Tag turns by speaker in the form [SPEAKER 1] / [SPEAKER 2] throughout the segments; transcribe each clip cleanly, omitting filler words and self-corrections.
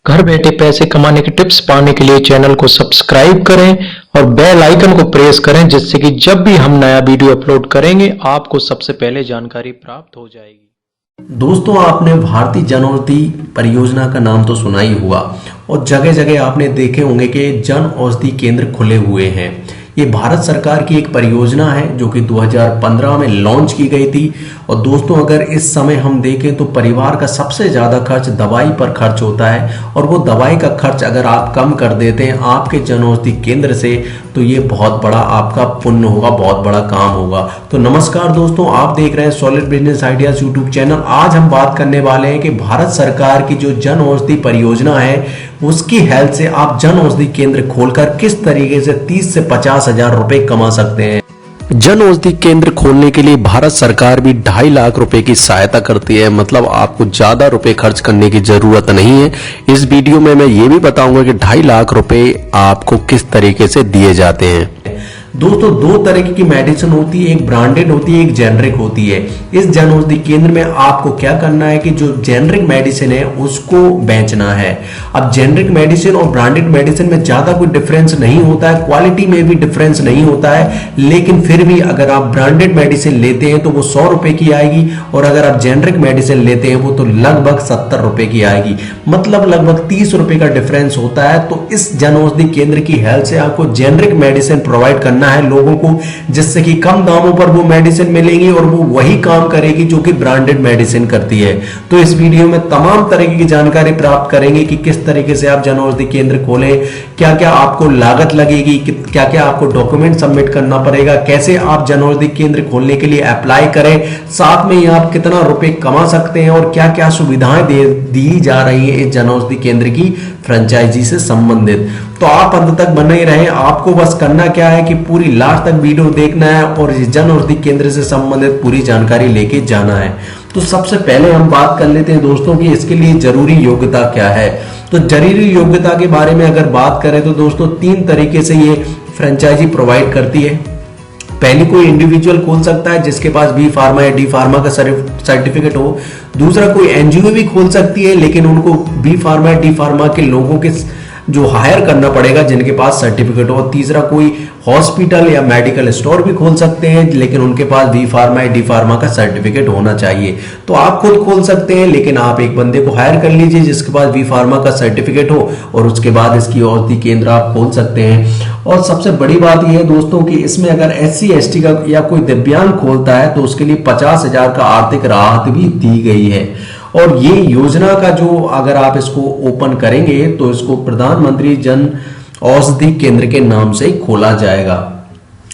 [SPEAKER 1] घर बैठे पैसे कमाने की टिप्स पाने के लिए चैनल को सब्सक्राइब करें और बेल आइकन को प्रेस करें, जिससे कि जब भी हम नया वीडियो अपलोड करेंगे आपको सबसे पहले जानकारी प्राप्त हो जाएगी।
[SPEAKER 2] दोस्तों, आपने भारतीय जन औषधि परियोजना का नाम तो सुना ही होगा और जगह जगह आपने देखे होंगे कि जन औषधि केंद्र खुले हुए हैं। ये भारत सरकार की एक परियोजना है जो कि 2015 में लॉन्च की गई थी। और दोस्तों, अगर इस समय हम देखें तो परिवार का सबसे ज़्यादा खर्च दवाई पर खर्च होता है और वो दवाई का खर्च अगर आप कम कर देते हैं आपके जन औषधि केंद्र से, तो ये बहुत बड़ा आपका पुण्य होगा, बहुत बड़ा काम होगा। तो नमस्कार दोस्तों, आप देख रहे हैं solid business ideas YouTube channel. आज हम बात करने वाले हैं कि भारत सरकार की जो जन औषधि परियोजना है उसकी हेल्प से आप जन औषधि केंद्र खोलकर किस तरीके से 30 से 50 हजार रुपए कमा सकते हैं। जन औषधि केंद्र खोलने के लिए भारत सरकार भी 2.5 लाख रुपए की सहायता करती है, मतलब आपको ज्यादा रुपए खर्च करने की जरूरत नहीं है। इस वीडियो में मैं ये भी बताऊंगा कि 2.5 लाख रुपए आपको किस तरीके से दिए जाते हैं। दोस्तों, दो तरह की मेडिसिन होती है, एक ब्रांडेड होती है, एक जेनरिक होती है। इस जन औषधि केंद्र में आपको क्या करना है कि जो जेनरिक मेडिसिन है उसको बेचना है। अब जेनरिक मेडिसिन और ब्रांडेड मेडिसिन में ज्यादा कोई डिफरेंस नहीं होता है, क्वालिटी में भी डिफरेंस नहीं होता है, लेकिन फिर भी अगर आप ब्रांडेड मेडिसिन लेते हैं तो वो 100 रुपए की आएगी और अगर आप जेनरिक मेडिसिन लेते हैं वो तो लगभग 70 रुपए की आएगी, मतलब लगभग 30 रुपए का डिफरेंस होता है। तो इस जन औषधि केंद्र की हेल्प से आपको जेनरिक मेडिसिन प्रोवाइड करना है लोगों को, जिससे कि कम दामों पर वो मेडिसिन मिलेंगी और वो वही काम करेगी जो कि ब्रांडेड मेडिसिन करती है। तो इस वीडियो में तमाम तरह की जानकारी प्राप्त करेंगे कि किस तरीके से आप जन औषधि केंद्र खोलें, क्या क्या आपको लागत लगेगी, क्या क्या आपको डॉक्यूमेंट सबमिट करना पड़ेगा, कैसे आप जन औषधि केंद्र खोलने के लिए अप्लाई करें, साथ में आप कितना रुपए कमा सकते हैं और क्या क्या सुविधाएं दी जा रही है इस जन औषधि केंद्र की फ्रेंचाइजी से संबंधित। तो आप अंत तक बने रहे, आपको बस करना क्या है कि पूरी लास्ट तक वीडियो देखना है और इस जन औषधि केंद्र से संबंधित पूरी जानकारी लेके जाना है। तो सबसे पहले हम बात कर लेते हैं दोस्तों कि इसके लिए जरूरी योग्यता क्या है। तो जरूरी योग्यता के बारे में अगर बात करें तो दोस्तों 3 तरीके से ये फ्रेंचाइजी प्रोवाइड करती है। पहली, कोई इंडिविजुअल खोल सकता है जिसके पास बी फार्मा या डी फार्मा का सर्टिफिकेट हो। दूसरा, कोई एनजीओ भी खोल सकती है लेकिन उनको बी फार्मा या डी फार्मा के लोगों के जो हायर करना पड़ेगा जिनके पास सर्टिफिकेट हो। तीसरा, कोई हॉस्पिटल या मेडिकल स्टोर भी खोल सकते हैं लेकिन उनके पास बी फार्मा या डी फार्मा का सर्टिफिकेट होना चाहिए। तो आप खुद खोल सकते हैं लेकिन आप एक बंदे को हायर कर लीजिए जिसके पास बी फार्मा का सर्टिफिकेट हो और उसके बाद इसकी औषधि केंद्र आप खोल सकते हैं। और सबसे बड़ी बात यह है दोस्तों कि इसमें अगर SC ST का या कोई दिव्यांग खोलता है तो उसके लिए 50 हजार का आर्थिक राहत भी दी गई है। और ये योजना का जो अगर आप इसको ओपन करेंगे तो इसको प्रधानमंत्री जन औषधि केंद्र के नाम से खोला जाएगा।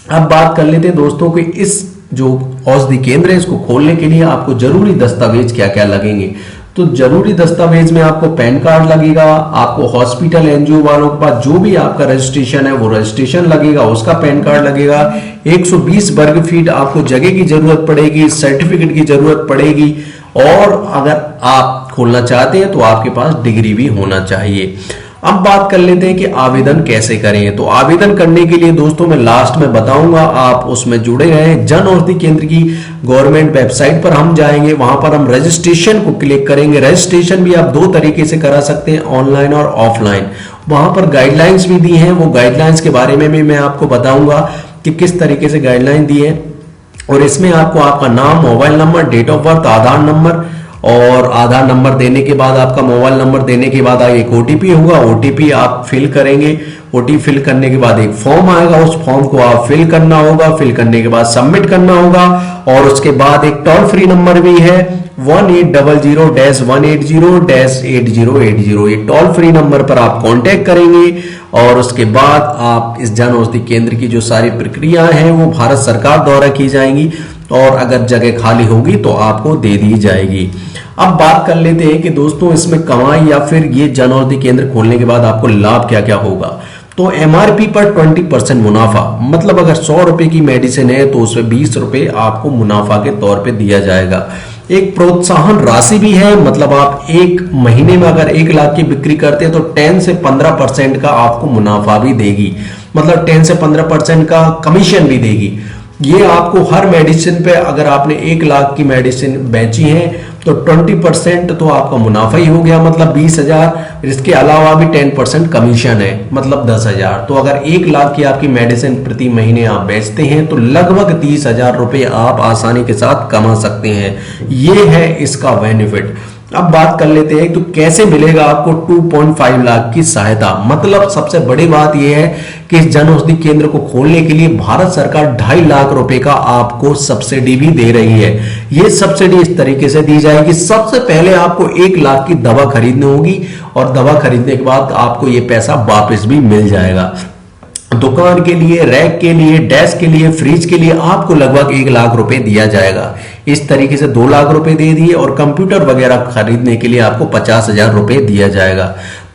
[SPEAKER 2] अब बात कर लेते हैं दोस्तों कि इस जो औषधि केंद्र है इसको खोलने के लिए आपको जरूरी दस्तावेज क्या क्या लगेंगे। तो जरूरी दस्तावेज में आपको पैन कार्ड लगेगा, आपको हॉस्पिटल एनजीओ वालों के पास जो भी आपका रजिस्ट्रेशन है वो रजिस्ट्रेशन लगेगा, उसका पैन कार्ड लगेगा। 120 वर्ग फीट आपको जगह की जरूरत पड़ेगी, सर्टिफिकेट की जरूरत पड़ेगी और अगर आप खोलना चाहते हैं तो आपके पास डिग्री भी होना चाहिए। अब बात कर लेते हैं कि आवेदन कैसे करें। तो आवेदन करने के लिए दोस्तों मैं लास्ट में बताऊंगा, आप उसमें जुड़े रहें। जन औषधि केंद्र की गवर्नमेंट वेबसाइट पर हम जाएंगे, वहां पर हम रजिस्ट्रेशन को क्लिक करेंगे। रजिस्ट्रेशन भी आप 2 तरीके से करा सकते हैं, ऑनलाइन और ऑफलाइन। वहां पर गाइडलाइंस भी दी हैं, वो गाइडलाइंस के बारे में भी मैं आपको बताऊंगा कि किस तरीके से गाइडलाइन दी है। और इसमें आपको आपका नाम, mobile number, date of birth, Aadhaar number और आधार नंबर देने के बाद आपका मोबाइल नंबर देने के बाद एक OTP होगा, OTP आप फिल करेंगे। OTP फिल करने के बाद एक फॉर्म आएगा, उस फॉर्म को आप फिल करना होगा, फिल करने के बाद सबमिट करना होगा। और उसके बाद एक टोल फ्री नंबर भी है 1800-180-8080। एक टोल फ्री नंबर पर आप कांटेक्ट करेंगे और उसके बाद आप इस जन औषधि केंद्र की जो सारी प्रक्रियाएं हैं वो भारत सरकार द्वारा की जाएंगी और अगर जगह खाली होगी तो आपको दे दी जाएगी। अब बात कर लेते हैं कि दोस्तों इसमें कमाई या फिर ये जन औषधि केंद्र खोलने के बाद आपको लाभ क्या क्या होगा। तो MRP पर 20% मुनाफा, मतलब अगर 100 रुपए की मेडिसिन है तो उसमें 20 रुपए आपको मुनाफा के तौर पे दिया जाएगा। एक प्रोत्साहन राशि भी है, मतलब आप एक महीने में अगर 1 लाख की बिक्री करते हैं तो 10 से 15% का आपको मुनाफा भी देगी, मतलब 10 से 15% का कमीशन भी देगी। ये आपको हर मेडिसिन पे, अगर आपने 1 लाख की मेडिसिन बेची है तो 20% तो आपका मुनाफा ही हो गया, मतलब 20,000। इसके अलावा भी 10% कमीशन है, मतलब 10,000। तो अगर 1 लाख की आपकी मेडिसिन प्रति महीने आप बेचते हैं तो लगभग 30,000 रुपए आप आसानी के साथ कमा सकते हैं। ये है इसका बेनिफिट। अब बात कर लेते हैं तो कैसे मिलेगा आपको 2.5 लाख की सहायता। मतलब सबसे बड़ी बात यह है कि इस जन औषधि केंद्र को खोलने के लिए भारत सरकार 2.5 लाख रुपए का आपको सब्सिडी भी दे रही है। यह सब्सिडी इस तरीके से दी जाएगी, सबसे पहले आपको 1 लाख की दवा खरीदनी होगी और दवा खरीदने के बाद आपको यह पैसा वापस भी मिल जाएगा। दुकान के लिए, रैक के लिए, डेस्क के लिए, फ्रिज के लिए आपको लगभग 1 लाख रुपए दिया जाएगा। इस तरीके से 2 लाख रुपए दे दिए और कंप्यूटर वगैरह खरीदने के लिए आपको 50,000 रुपए दिया जाएगा।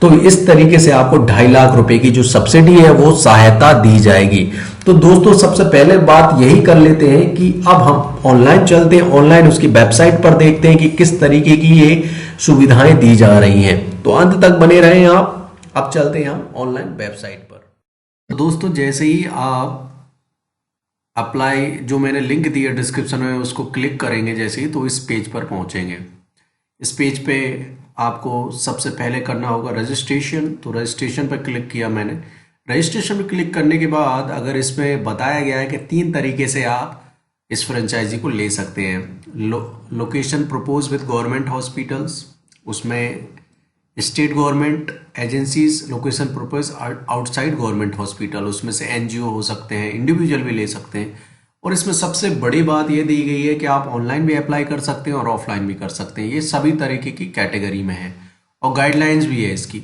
[SPEAKER 2] तो इस तरीके से आपको 2.5 लाख रुपए की जो सब्सिडी है वो सहायता दी जाएगी। तो दोस्तों सबसे पहले बात यही कर लेते हैं कि अब हम ऑनलाइन चलते हैं, ऑनलाइन उसकी वेबसाइट पर देखते हैं कि किस तरीके की ये सुविधाएं दी जा रही हैं। तो अंत तक बने रहें आप। अब चलते हैं हम ऑनलाइन वेबसाइट पर। तो दोस्तों जैसे ही आप अप्लाई, जो मैंने लिंक दिया डिस्क्रिप्शन में, उसको क्लिक करेंगे जैसे ही, तो इस पेज पर पहुंचेंगे। इस पेज पे आपको सबसे पहले करना होगा रजिस्ट्रेशन। तो रजिस्ट्रेशन पर क्लिक किया मैंने। रजिस्ट्रेशन पर क्लिक करने के बाद अगर इसमें बताया गया है कि 3 तरीके से आप इस फ्रेंचाइजी को ले सकते हैं। Location propose with government hospitals, उसमें state government agencies, location propose outside government hospital, उसमें से एनजीओ हो सकते हैं, इंडिविजुअल भी ले सकते हैं। और इसमें सबसे बड़ी बात ये दी गई है कि आप ऑनलाइन भी अप्लाई कर सकते हैं और ऑफलाइन भी कर सकते हैं। ये सभी तरीके की कैटेगरी में है और गाइडलाइंस भी है इसकी।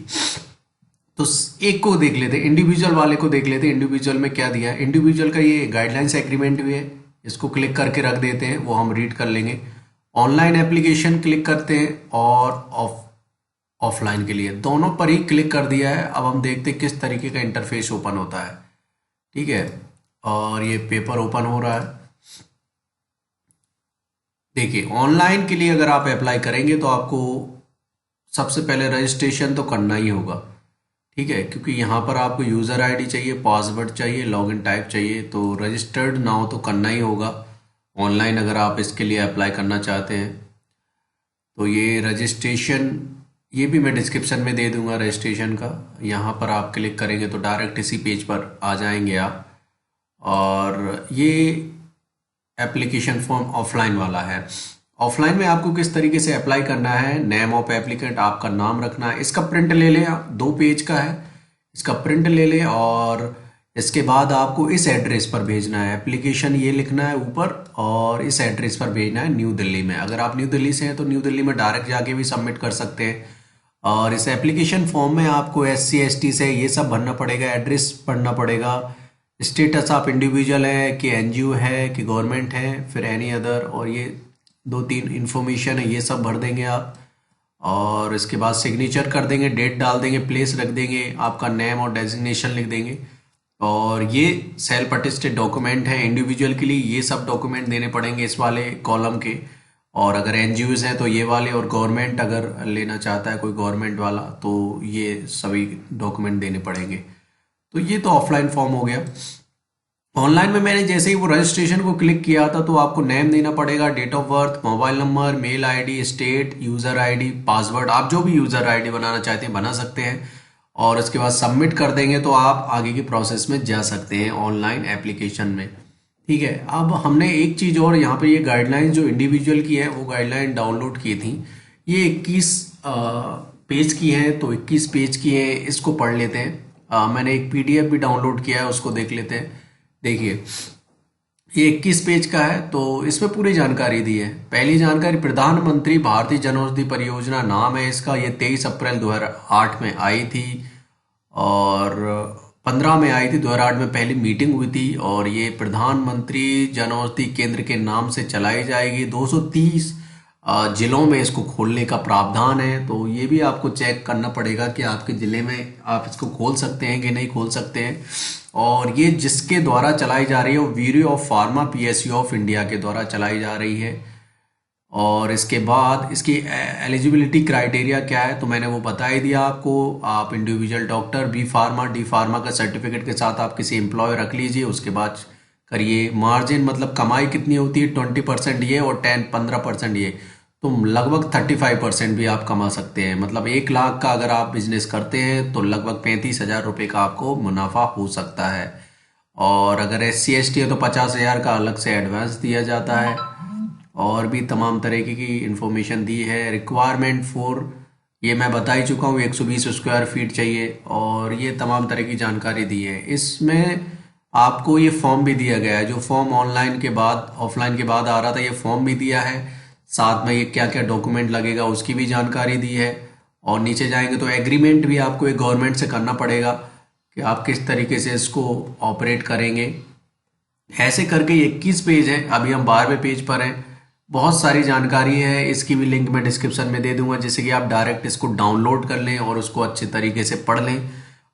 [SPEAKER 2] तो एक को देख लेते हैं, इंडिविजुअल वाले को देख लेते हैं। इंडिविजुअल में क्या दिया है, इंडिविजुअल का ये गाइडलाइंस एग्रीमेंट भी है, इसको क्लिक करके रख देते हैं, वो हम रीड कर लेंगे। ऑनलाइन एप्लीकेशन क्लिक करते हैं और ऑफलाइन के लिए दोनों पर ही क्लिक कर दिया है। अब हम देखते हैं किस तरीके का इंटरफेस ओपन होता है। ठीक है, और ये पेपर ओपन हो रहा है। देखिए ऑनलाइन के लिए अगर आप अप्लाई करेंगे तो आपको सबसे पहले रजिस्ट्रेशन तो करना ही होगा। ठीक है, क्योंकि यहाँ पर आपको यूज़र आईडी चाहिए, पासवर्ड चाहिए, लॉगिन टाइप चाहिए। तो रजिस्टर्ड ना हो तो करना ही होगा ऑनलाइन अगर आप इसके लिए अप्लाई करना चाहते हैं। तो ये रजिस्ट्रेशन, ये भी मैं डिस्क्रिप्शन में दे दूंगा रजिस्ट्रेशन का। यहाँ पर आप क्लिक करेंगे तो डायरेक्ट इसी पेज पर आ जाएंगे आप। और ये एप्लीकेशन फॉर्म ऑफलाइन वाला है। ऑफलाइन में आपको किस तरीके से अप्लाई करना है, नेम ऑफ एप्लीकेंट, आपका नाम रखना है। इसका प्रिंट ले लें आप, 2 पेज का है, इसका प्रिंट ले लें। और इसके बाद आपको इस एड्रेस पर भेजना है, एप्लीकेशन ये लिखना है ऊपर और इस एड्रेस पर भेजना है न्यू दिल्ली में। अगर आप न्यू दिल्ली से हैं तो न्यू दिल्ली में डायरेक्ट जाके भी सबमिट कर सकते हैं। और इस एप्लीकेशन फॉर्म में आपको SC ST से ये सब भरना पड़ेगा, एड्रेस भरना पड़ेगा, स्टेटस आप इंडिविजुअल है कि NGO है कि गवर्नमेंट है, फिर एनी अदर, और ये 2-3 इन्फॉर्मेशन है, ये सब भर देंगे आप। और इसके बाद सिग्नेचर कर देंगे, डेट डाल देंगे, प्लेस रख देंगे, आपका नेम और डेजिग्नेशन लिख देंगे। और ये सेल्फ अटेस्टेड डॉक्यूमेंट है इंडिविजुअल के लिए, ये सब डॉक्यूमेंट देने पड़ेंगे इस वाले कॉलम के। और अगर NGOs हैं तो ये वाले, और गवर्नमेंट अगर लेना चाहता है कोई गवर्नमेंट वाला तो ये सभी डॉक्यूमेंट देने पड़ेंगे। तो ये तो ऑफलाइन फॉर्म हो गया। ऑनलाइन में मैंने जैसे ही वो रजिस्ट्रेशन को क्लिक किया था तो आपको नेम देना पड़ेगा, date of birth, mobile number, mail ID, state, user ID, password, आप जो भी यूज़र आईडी बनाना चाहते हैं बना सकते हैं। और उसके बाद सबमिट कर देंगे तो आप आगे की प्रोसेस में जा सकते हैं ऑनलाइन एप्लीकेशन में। ठीक है, अब हमने एक चीज़ और, यहाँ पे ये गाइडलाइंस जो इंडिविजुअल की है वो गाइडलाइन डाउनलोड की थी। ये 21 पेज की है, तो 21 पेज की है, इसको पढ़ लेते हैं। मैंने एक PDF भी डाउनलोड किया है, उसको देख लेते हैं। देखिए ये 21 पेज का है, तो इसमें पूरी जानकारी दी है। पहली जानकारी, प्रधानमंत्री भारतीय जनौषधि परियोजना नाम है इसका। ये 23 अप्रैल 2008 में आई थी और 15 में आई थी। 2008 में पहली मीटिंग हुई थी और ये प्रधानमंत्री जनौषधि केंद्र के नाम से चलाई जाएगी। 230 जिलों में इसको खोलने का प्रावधान है। तो ये भी आपको चेक करना पड़ेगा कि आपके ज़िले में आप इसको खोल सकते हैं कि नहीं खोल सकते हैं। और ये जिसके द्वारा चलाई जा रही है वो bureau of pharma PSU of India के द्वारा चलाई जा रही है। और इसके बाद इसकी एलिजिबिलिटी क्राइटेरिया क्या है तो मैंने वो बता ही दिया आपको। आप individual doctor, B pharma, D pharma का सर्टिफिकेट के साथ आप किसी एम्प्लॉय रख लीजिए। उसके बाद करिए। मार्जिन मतलब कमाई कितनी होती है, 20% ये और 15% ये। तो लगभग 35% भी आप कमा सकते हैं। मतलब 1 लाख का अगर आप बिजनेस करते हैं तो लगभग 35,000 रुपये का आपको मुनाफा हो सकता है। और अगर SC ST है तो 50,000 का अलग से एडवांस दिया जाता है। और भी तमाम तरीके की इंफॉर्मेशन दी है। रिक्वायरमेंट फॉर ये मैं बता ही चुका हूँ, 120 स्क्वायर फीट चाहिए, और ये तमाम तरह की जानकारी दी है। इसमें आपको ये फॉर्म भी दिया गया है, जो फॉर्म ऑनलाइन के बाद ऑफलाइन के बाद आ रहा था, ये फॉर्म भी दिया है। साथ में ये क्या क्या डॉक्यूमेंट लगेगा उसकी भी जानकारी दी है। और नीचे जाएंगे तो एग्रीमेंट भी आपको एक गवर्नमेंट से करना पड़ेगा कि आप किस तरीके से इसको ऑपरेट करेंगे। ऐसे करके 21 पेज है, अभी हम 12वें पेज पर हैं। बहुत सारी जानकारी है, इसकी भी लिंक मैं डिस्क्रिप्शन में दे दूंगा, जिससे कि आप डायरेक्ट इसको डाउनलोड कर लें और उसको अच्छे तरीके से पढ़ लें।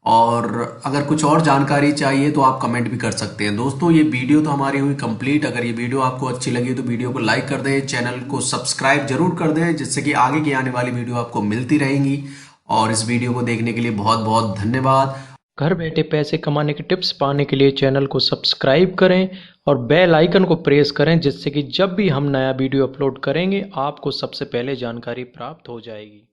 [SPEAKER 2] और अगर कुछ और जानकारी चाहिए तो आप कमेंट भी कर सकते हैं। दोस्तों, ये वीडियो तो हमारी हुई कंप्लीट। अगर ये वीडियो आपको अच्छी लगी तो वीडियो को लाइक कर दें, चैनल को सब्सक्राइब जरूर कर दें, जिससे कि आगे की आने वाली वीडियो आपको मिलती रहेंगी। और इस वीडियो को देखने के लिए बहुत बहुत धन्यवाद।
[SPEAKER 1] घर बैठे पैसे कमाने के टिप्स पाने के लिए चैनल को सब्सक्राइब करें और बेल आइकन को प्रेस करें, जिससे कि जब भी हम नया वीडियो अपलोड करेंगे आपको सबसे पहले जानकारी प्राप्त हो जाएगी।